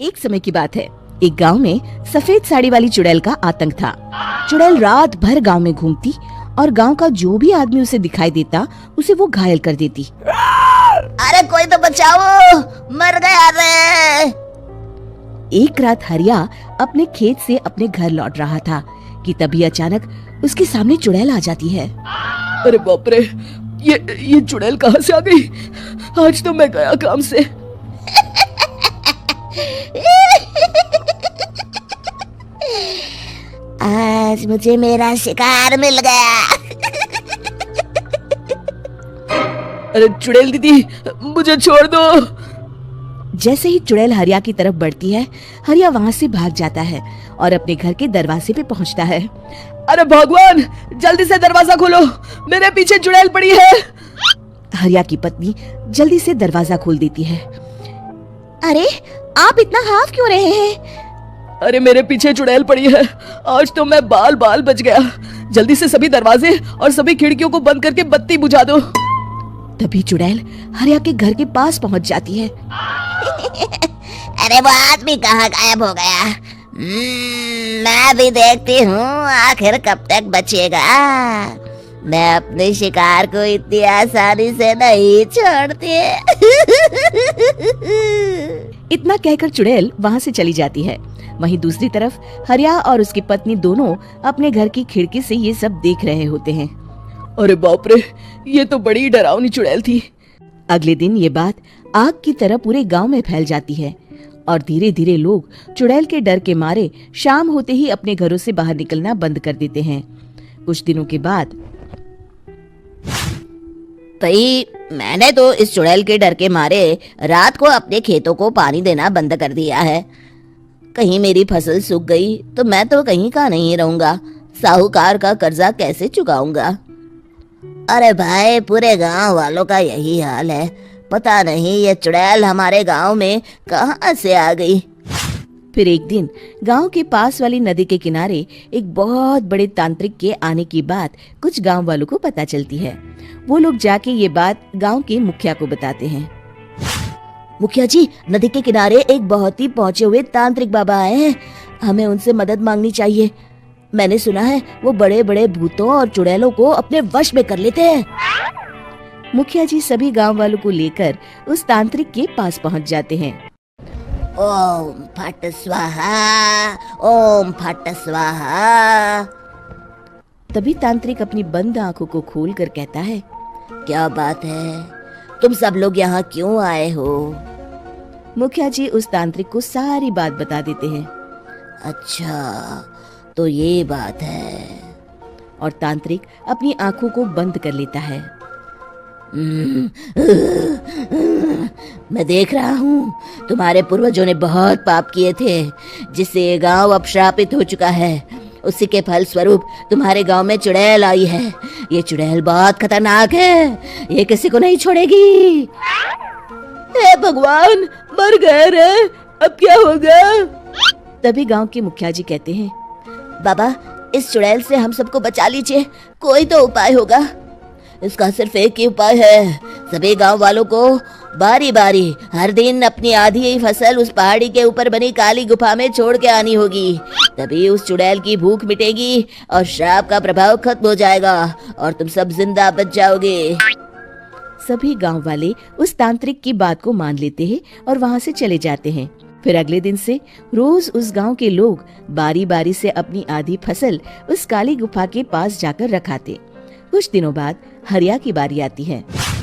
एक समय की बात है। एक गांव में सफेद साड़ी वाली चुड़ैल का आतंक था। चुड़ैल रात भर गांव में घूमती और गांव का जो भी आदमी उसे दिखाई देता उसे वो घायल कर देती। अरे कोई तो बचाओ, मर गया रे। एक रात हरिया अपने खेत से अपने घर लौट रहा था कि तभी अचानक उसके सामने चुड़ैल आ जाती है। अरे बाप रे, ये चुड़ैल कहाँ से आ गई? आज तो मैं गया काम से। आज मुझे मेरा शिकार मिल गया। अरे चुड़ैल दीदी, मुझे छोड़ दो। जैसे ही चुड़ैल हरिया की तरफ बढ़ती है, हरिया वहाँ से भाग जाता है और अपने घर के दरवाजे पे पहुँचता है। अरे भगवान, जल्दी से दरवाजा खोलो, मेरे पीछे चुड़ैल पड़ी है। हरिया की पत्नी जल्दी से दरवाजा खोल देती है। अरे आप इतना हाफ क्यों रहे हैं? अरे मेरे पीछे चुड़ैल पड़ी है, आज तो मैं बाल बाल बच गया। जल्दी से सभी दरवाजे और सभी खिड़कियों को बंद करके बत्ती बुझा दो। तभी चुड़ैल हरिया के घर के पास पहुंच जाती है। अरे वो आदमी कहाँ गायब हो गया? मैं भी देखती हूँ आखिर कब तक बचेगा। मैं अपने शिकार को इतनी आसानी से नहीं छोड़ती। इतना कहकर चुड़ैल वहाँ से चली जाती है। वहीं दूसरी तरफ हरिया और उसकी पत्नी दोनों अपने घर की खिड़की से ये सब देख रहे होते हैं। अरे बाप रे, ये तो बड़ी डरावनी चुड़ैल थी। अगले दिन ये बात आग की तरह पूरे गांव में फैल जाती है और धीरे धीरे लोग चुड़ैल के डर के मारे शाम होते ही अपने घरों से बाहर निकलना बंद कर देते हैं। कुछ दिनों के बाद भाई, मैंने तो इस चुड़ैल के डर के मारे रात को अपने खेतों को पानी देना बंद कर दिया है। कहीं मेरी फसल सूख गई तो मैं तो कहीं का नहीं रहूंगा। साहूकार का कर्जा कैसे चुकाऊंगा? अरे भाई, पूरे गांव वालों का यही हाल है। पता नहीं ये चुड़ैल हमारे गांव में कहां से आ गई। फिर एक दिन गांव के पास वाली नदी के किनारे एक बहुत बड़े तांत्रिक के आने की बात कुछ गांव वालों को पता चलती है। वो लोग जाके ये बात गांव के मुखिया को बताते हैं। मुखिया जी, नदी के किनारे एक बहुत ही पहुंचे हुए तांत्रिक बाबा आए हैं। हमें उनसे मदद मांगनी चाहिए। मैंने सुना है वो बड़े बड़े भूतों और चुड़ैलों को अपने वश में कर लेते हैं। मुखिया जी सभी गांव वालों को लेकर उस तांत्रिक के पास पहुंच जाते हैं। ओम फट स्वाहा, ओम फट स्वाहा। तभी तांत्रिक अपनी बंद आंखों को खोलकर कहता है, क्या बात है? तुम सब लोग यहाँ क्यों आए हो? मुखिया जी उस तांत्रिक को सारी बात बता देते हैं। अच्छा, तो ये बात है। और तांत्रिक अपनी आंखों को बंद कर लेता है। मैं देख रहा हूँ तुम्हारे पूर्वजों ने बहुत पाप किए थे, जिससे ये गांव अब श्रापित हो चुका है। उसी के फल स्वरूप तुम्हारे गांव में चुड़ैल आई है। ये चुड़ैल बहुत खतरनाक है, ये किसी को नहीं छोड़ेगी। हे भगवान, मर गए रे, अब क्या होगा? तभी गांव के मुखिया जी कहते हैं, बाबा, इस चुड़ैल से हम सबको बचा लीजिए। कोई तो उपाय होगा। इसका सिर्फ एक ही उपाय है। सभी गांव वालों को बारी बारी हर दिन अपनी आधी फसल उस पहाड़ी के ऊपर बनी काली गुफा में छोड़ के आनी होगी। तभी उस चुड़ैल की भूख मिटेगी और श्राप का प्रभाव खत्म हो जाएगा और तुम सब जिंदा बच जाओगे। सभी गांव वाले उस तांत्रिक की बात को मान लेते हैं और वहां से चले जाते हैं। फिर अगले दिन से रोज उस गांव के लोग बारी बारी से अपनी आधी फसल उस काली गुफा के पास जाकर रखाते। कुछ दिनों बाद हरिया की बारी आती है।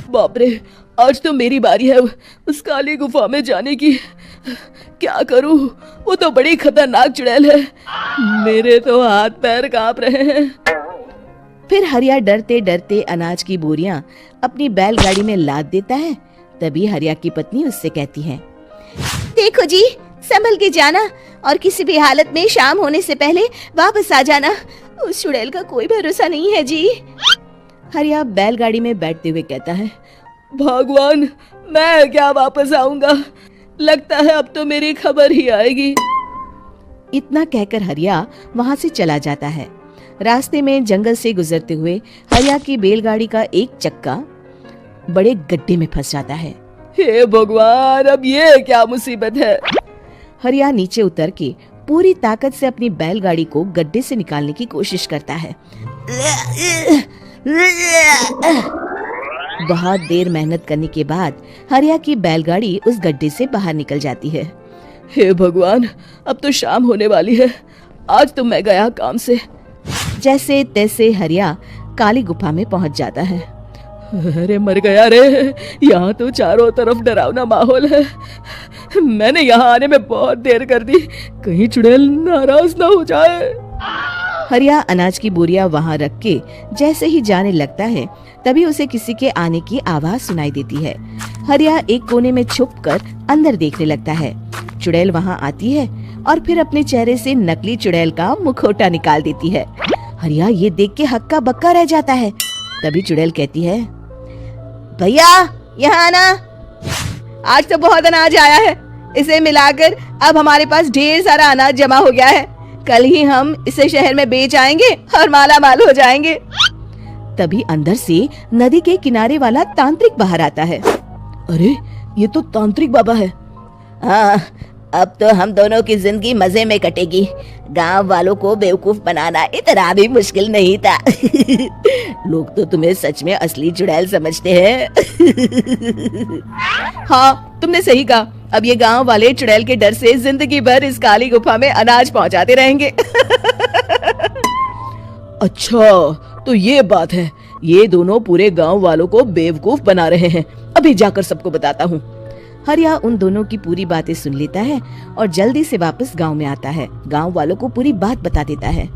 बाप रे, आज तो मेरी बारी है उस काली गुफा में जाने की। क्या करूं? वो तो बड़ी खतरनाक चुड़ैल है। मेरे तो हाथ पैर कांप रहे हैं। फिर हरिया डरते डरते अनाज की बोरियां अपनी बैलगाड़ी में लाद देता है। तभी हरिया की पत्नी उससे कहती है, देखो जी, संभल के जाना और किसी भी हालत में शाम होने से पहले वापस आ जाना। उस चुड़ैल का कोई भरोसा नहीं है जी। हरिया बैलगाड़ी में बैठते हुए कहता है, भगवान, मैं क्या वापस आऊंगा? लगता है अब तो मेरी खबर ही आएगी। इतना कहकर हरिया वहां से चला जाता है। रास्ते में जंगल से गुजरते हुए हरिया की बैलगाड़ी का एक चक्का बड़े गड्ढे में फंस जाता है। हे भगवान, अब ये क्या मुसीबत है? हरिया नीचे उतर के पूरी ताकत से अपनी बैलगाड़ी को गड्ढे से निकालने की कोशिश करता है। बहुत देर मेहनत करने के बाद हरिया की बैलगाड़ी उस गड्ढे से बाहर निकल जाती है। हे भगवान, अब तो शाम होने वाली है। आज तो मैं गया काम से। जैसे तैसे हरिया काली गुफा में पहुंच जाता है। अरे मर गया रे, यहाँ तो चारों तरफ डरावना माहौल है। मैंने यहाँ आने में बहुत देर कर दी, कहीं चुड़ैल नाराज ना हो जाए। हरिया अनाज की बोरियां वहां रख के जैसे ही जाने लगता है, तभी उसे किसी के आने की आवाज सुनाई देती है। हरिया एक कोने में छुपकर अंदर देखने लगता है। चुड़ैल वहां आती है और फिर अपने चेहरे से नकली चुड़ैल का मुखौटा निकाल देती है। हरिया ये देख के हक्का बक्का रह जाता है। तभी चुड़ैल कहती है, भैया यहाँ आना। आज तो बहुत अनाज आया है, इसे मिलाकर अब हमारे पास ढेर सारा अनाज जमा हो गया है। कल ही हम इसे शहर में बेच आएंगे और माला माल हो जाएंगे। तभी अंदर से नदी के किनारे वाला तांत्रिक बाहर आता है। अरे ये तो तांत्रिक बाबा है। हाँ, अब तो हम दोनों की जिंदगी मजे में कटेगी। गांव वालों को बेवकूफ बनाना इतना भी मुश्किल नहीं था। लोग तो तुम्हें सच में असली चुड़ैल समझते हैं। हाँ, तुमने सही कहा। अब ये गांव वाले चुड़ैल के डर से जिंदगी भर इस काली गुफा में अनाज पहुंचाते रहेंगे। अच्छा, तो ये बात है। ये दोनों पूरे गांव वालों को बेवकूफ बना रहे हैं। अभी जाकर सबको बताता हूँ। हरिया उन दोनों की पूरी बातें सुन लेता है और जल्दी से वापस गांव में आता है। गांव वालों को पूरी बात बता देता है।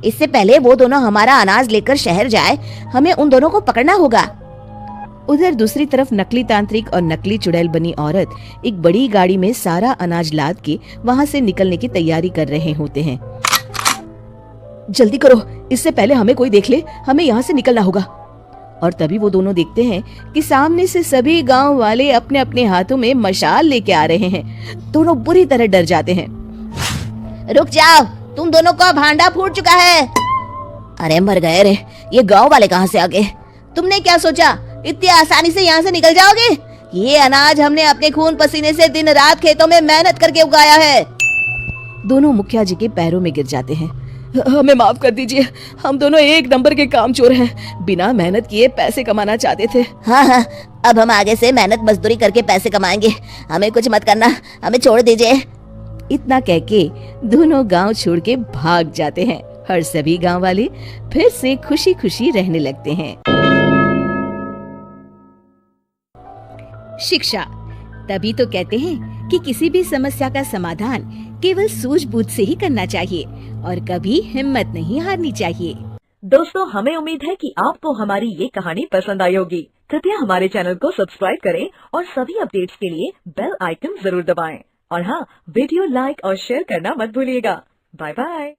इससे पहले वो दोनों हमारा अनाज लेकर शहर जाए, हमें उन दोनों को पकड़ना होगा। उधर दूसरी तरफ नकली तांत्रिक और नकली चुड़ैल बनी औरत एक बड़ी गाड़ी में सारा अनाज लाद के वहाँ से निकलने की तैयारी कर रहे होते हैं। जल्दी करो, इससे पहले हमें कोई देख ले। हमें यहाँ से निकलना होगा। और तभी वो दोनों देखते हैं कि सामने से सभी गांव वाले अपने अपने हाथों में मशाल लेके आ रहे हैं। दोनों बुरी तरह डर जाते हैं। रुक जाओ, तुम दोनों का भांडा फूट चुका है। अरे मर गए रे, ये गांव वाले कहाँ से आ गए? तुमने क्या सोचा इतनी आसानी से यहाँ से निकल जाओगे? ये अनाज हमने अपने खून पसीने से दिन रात खेतों में मेहनत करके उगाया है। दोनों मुखिया जी के पैरों में गिर जाते हैं। हमें माफ कर दीजिए, हम दोनों एक नंबर के कामचोर हैं। बिना मेहनत किए पैसे कमाना चाहते थे। हाँ, अब हम आगे से मेहनत मजदूरी करके पैसे कमाएंगे। हमें कुछ मत करना, हमें छोड़ दीजिए। इतना कह के दोनों गांव छोड़ के भाग जाते हैं और सभी गांव वाले फिर से खुशी खुशी रहने लगते हैं। शिक्षा, तभी तो कहते हैं कि किसी भी समस्या का समाधान केवल सूझबूझ से ही करना चाहिए और कभी हिम्मत नहीं हारनी चाहिए। दोस्तों, हमें उम्मीद है कि आपको हमारी ये कहानी पसंद आई होगी। कृपया हमारे चैनल को सब्सक्राइब करें और सभी अपडेट्स के लिए बेल आइकन जरूर दबाएं। और हाँ, वीडियो लाइक और शेयर करना मत भूलिएगा। Bye bye.